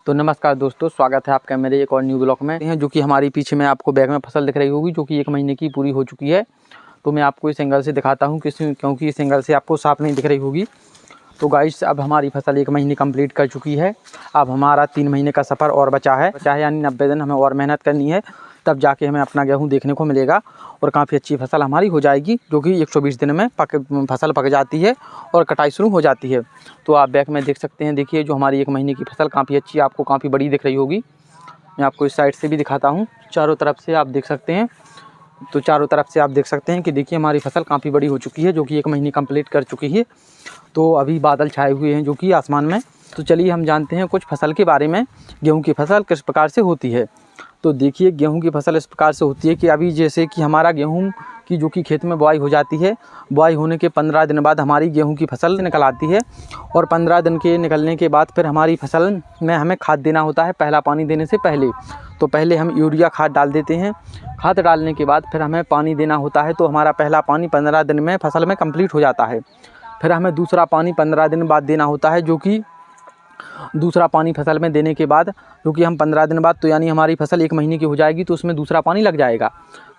तो नमस्कार दोस्तों, स्वागत है आपका मेरे एक और न्यू ब्लॉग में। जो कि हमारी पीछे में आपको बैग में फसल दिख रही होगी, जो कि 1 महीने की पूरी हो चुकी है। तो मैं आपको इस एंगल से दिखाता हूँ क्योंकि इस एंगल से आपको साफ नहीं दिख रही होगी। तो गाइस, अब हमारी फसल 1 महीने कंप्लीट कर चुकी है। अब हमारा 3 महीने का सफ़र और बचा है यानी 90 दिन हमें और मेहनत करनी है, तब जाके हमें अपना गेहूँ देखने को मिलेगा और काफ़ी अच्छी फसल हमारी हो जाएगी, जो कि 120 दिन में फसल पक जाती है और कटाई शुरू हो जाती है। तो आप बैक में देख सकते हैं, देखिए जो हमारी 1 महीने की फसल काफ़ी अच्छी, आपको काफ़ी बड़ी दिख रही होगी। मैं आपको इस साइड से भी दिखाता हूँ, चारों तरफ से आप देख सकते हैं। तो चारों तरफ से आप देख सकते हैं कि देखिए हमारी फसल काफ़ी बड़ी हो चुकी है, जो कि 1 महीने कंप्लीट कर चुकी है। तो अभी बादल छाए हुए हैं जो कि आसमान में। तो चलिए हम जानते हैं कुछ फसल के बारे में, गेहूँ की फसल किस प्रकार से होती है। तो देखिए गेहूं की फसल इस प्रकार से होती है कि अभी जैसे कि हमारा गेहूं की जो कि खेत में बुआई हो जाती है, बुआई होने के 15 दिन बाद हमारी गेहूं की फसल निकल आती है और 15 दिन के निकलने के बाद फिर हमारी फसल में हमें खाद देना होता है। पहला पानी देने से पहले तो पहले हम यूरिया खाद डाल देते हैं। खाद डालने के बाद फिर हमें पानी देना होता है। तो हमारा पहला पानी 15 दिन में फसल में कंप्लीट हो जाता है। फिर हमें दूसरा पानी 15 दिन बाद देना होता है, जो कि दूसरा पानी फसल में देने के बाद, जो कि हम 15 दिन बाद, तो यानी हमारी फसल 1 महीने की हो जाएगी, तो उसमें दूसरा पानी लग जाएगा।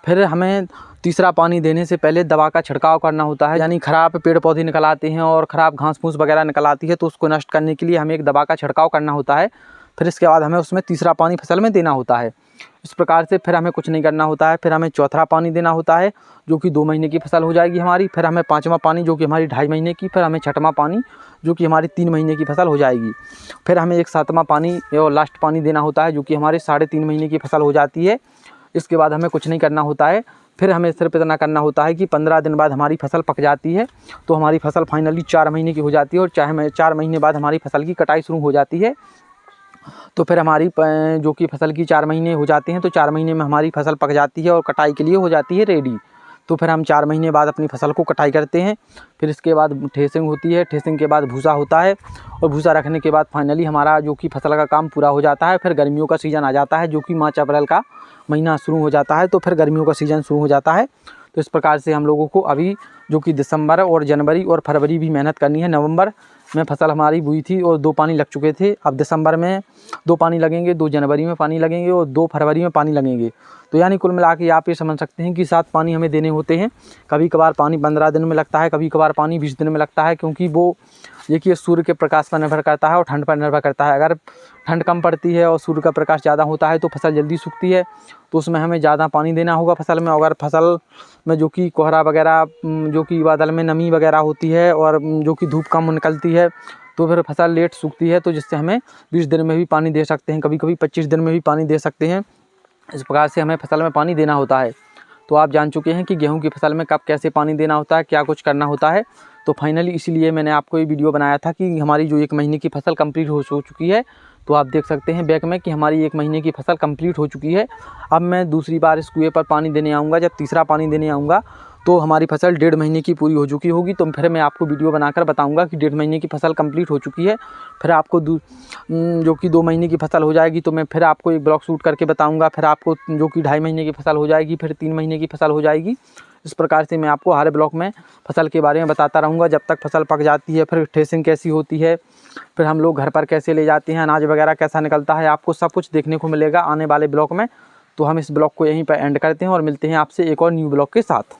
फिर हमें तीसरा पानी देने से पहले दवा का छिड़काव करना होता है, यानी ख़राब पेड़ पौधे निकल आते हैं और ख़राब घास फूस वगैरह निकल आती है, तो उसको नष्ट करने के लिए हमें एक दवा का छिड़काव करना होता है। फिर इसके बाद हमें उसमें तीसरा पानी फसल में देना होता है। इस प्रकार से फिर हमें कुछ नहीं करना होता है। फिर हमें चौथा पानी देना होता है, जो कि 2 महीने की फसल हो जाएगी हमारी। फिर हमें 5वां पानी, जो कि हमारी 2.5 महीने की। फिर हमें 6वां पानी, जो कि हमारी 3 महीने की फसल हो जाएगी। फिर हमें एक 7वां पानी और लास्ट पानी देना होता है, जो कि हमारे 3.5 महीने की फसल हो जाती है। इसके बाद हमें कुछ नहीं करना होता है। फिर हमें सिर्फ इतना करना होता है कि 15 दिन बाद हमारी फसल पक जाती है, तो हमारी फसल फाइनली 4 महीने की हो जाती है और 4 महीने बाद हमारी फसल की कटाई शुरू हो जाती है। तो फिर हमारी जो कि फसल की 4 महीने हो जाते हैं, तो 4 महीने में हमारी फसल पक जाती है और कटाई के लिए हो जाती है रेडी। तो फिर हम 4 महीने बाद अपनी फसल को कटाई करते हैं। फिर इसके बाद ठेसिंग होती है, ठेसिंग के बाद भूसा होता है और भूसा रखने के बाद फाइनली हमारा जो कि फसल का काम पूरा हो जाता है। फिर गर्मियों का सीज़न आ जाता है, जो कि मार्च अप्रैल का महीना शुरू हो जाता है, तो फिर गर्मियों का सीज़न शुरू हो जाता है। तो इस प्रकार से हम लोगों को अभी जो कि दिसंबर और जनवरी और फरवरी भी मेहनत करनी है। नवंबर में फसल हमारी बुई थी और 2 पानी लग चुके थे। अब दिसंबर में 2 पानी लगेंगे, 2 जनवरी में पानी लगेंगे और 2 फरवरी में पानी लगेंगे। तो यानी कुल मिला के आप ये समझ सकते हैं कि 7 पानी हमें देने होते हैं। कभी कभार पानी 15 दिन में लगता है, कभी कभार पानी 20 दिन में लगता है, क्योंकि वो देखिए सूर्य के प्रकाश पर निर्भर करता है और ठंड पर निर्भर करता है। अगर ठंड कम पड़ती है और सूर्य का प्रकाश ज़्यादा होता है तो फसल जल्दी सूखती है, तो उसमें हमें ज़्यादा पानी देना होगा फसल में। अगर फसल में जो कि कोहरा वगैरह, जो कि बादल में नमी वगैरह होती है और जो कि धूप कम निकलती है, तो फिर फसल लेट सूखती है, तो जिससे हमें 20 दिन में भी पानी दे सकते हैं, कभी कभी 25 दिन में भी पानी दे सकते हैं। इस प्रकार से हमें फसल में पानी देना होता है। तो आप जान चुके हैं कि गेहूं की फसल में कब कैसे पानी देना होता है, क्या कुछ करना होता है। तो फाइनली इसीलिए मैंने आपको ये वीडियो बनाया था कि हमारी जो 1 महीने की फसल कंप्लीट हो चुकी है। तो आप देख सकते हैं बैक में कि हमारी 1 महीने की फसल कंप्लीट हो चुकी है। अब मैं दूसरी बार इस कुएँ पर पानी देने आऊँगा। जब तीसरा पानी देने आऊँगा तो हमारी फसल 1.5 महीने की पूरी हो चुकी होगी। तो फिर मैं आपको वीडियो बनाकर बताऊंगा कि 1.5 महीने की फसल कंप्लीट हो चुकी है। फिर आपको जो कि 2 महीने की फसल हो जाएगी, तो मैं फिर आपको एक ब्लॉग शूट करके बताऊंगा। फिर आपको जो कि 2.5 महीने की फसल हो जाएगी, फिर 3 महीने की फसल हो जाएगी। इस प्रकार से मैं आपको हर ब्लॉग में फसल के बारे में बताता रहूँगा, जब तक फसल पक जाती है। फिर ठेसिंग कैसी होती है, फिर हम लोग घर पर कैसे ले जाते हैं, अनाज वगैरह कैसा निकलता है, आपको सब कुछ देखने को मिलेगा आने वाले ब्लॉग में। तो हम इस ब्लॉग को यहीं पर एंड करते हैं और मिलते हैं आपसे एक और न्यू ब्लॉग के साथ।